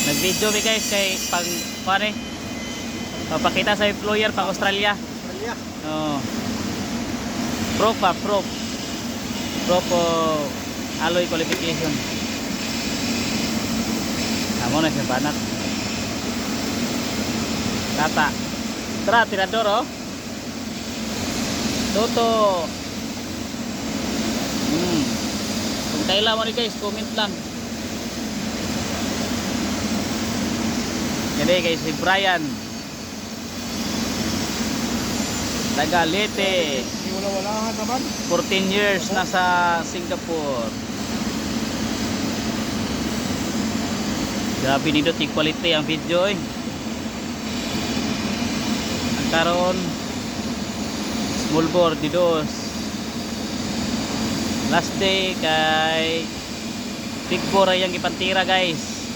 Nag-video mi guys kay pang pare. Papakita sa employer pang Australia. Australia. Oh. Proof pa, proof. Proof alloy qualification. Amo na siya banat. Kata. Tara, tirador oh. Toto. Kung kailan mo rin guys, comment lang. Jadi guys, si Brian taga Leyte, Wala-walahan naman. 14 years na sa Singapore. Grabe nindot quality ang video eh. Ang karon small bore didos. Last day kay big bore yang ipantira guys.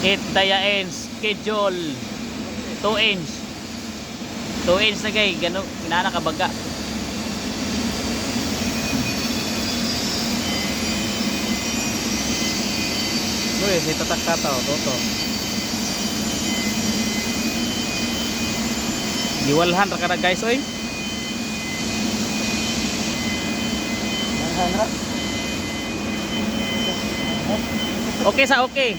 8 dia inch schedule 2 inch 2 inch na guys, gano kinana kabaga. Uy, si tatak kata o toto. Diwalhan ra kada guys oy. Okay sa okay.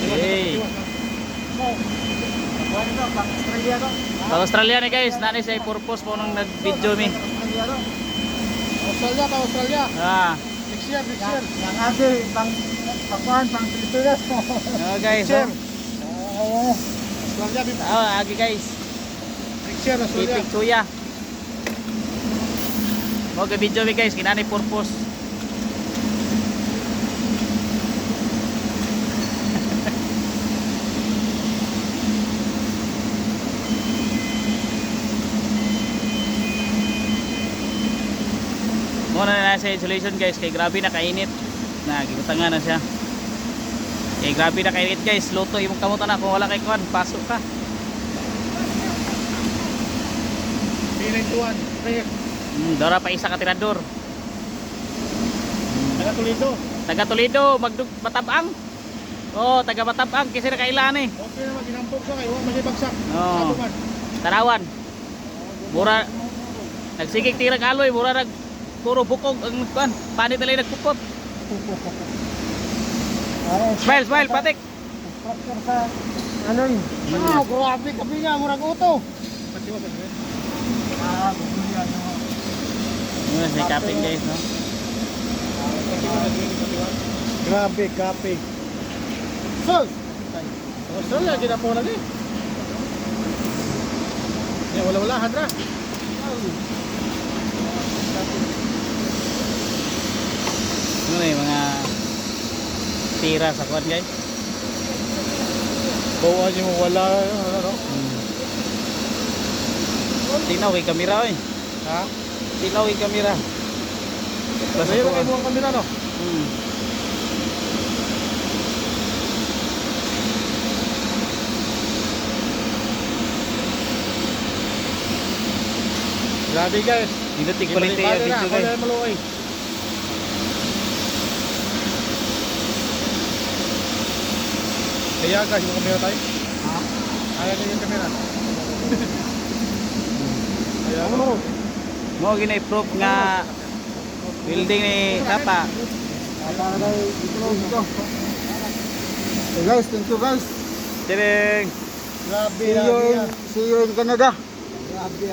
Hey. Pang Australia to. Pang Australia ni guys, nani sa purpose po nung nag-video mi. Australia to, Australia. Ah. Next year. Yang ate pang Pilipinas. Oh guys. Australia di. Agi guys. Next year Australia. Itik suya. Mo ga video mi guys, kinani purpose. Muna na sa insulation guys, kay grabe na kainit. Nagibutangan na siya. Kay grabe na kainit guys, luto imong kamutan na kung wala kay kuan, pasok ka. Feeling tuwan. Dora pa isa ka tirador. Taga Toledo. Taga Toledo, Matabang. Oh, taga Matabang kasi na kailan eh. Okay naman ginampog sa kay wa malibagsak. Oh. Tarawan. Mura nagsigig tirag aloy, mura nag puro bukog ang kuan. Panit na lang nagpupot. Smile, smile, patik. Structure sa ano yun? Grabe kami nga murag uto. Gugulian mo. Muna sa capping guys, no? Grabe, kapig. Sus! Australia, ginapo na din. Wala-wala, hadra. Ano yung mga tira sa kuan guys? Bawa niyo wala, ano? Tinaw yung kamera eh. Ha? Tinaw yung kamera. Basta yun kayo mo ang kamera, no? Grabe guys. Dito tig-quality yung video guys. Wala maluoy. Kaya guys, yung kamera tayo. Ha? Kaya yung kamera. Kaya mo. Mo gina proof nga building ni Tapa. Hey guys, thank you guys. Tireng. Grabe. See you in Canada. Grabe.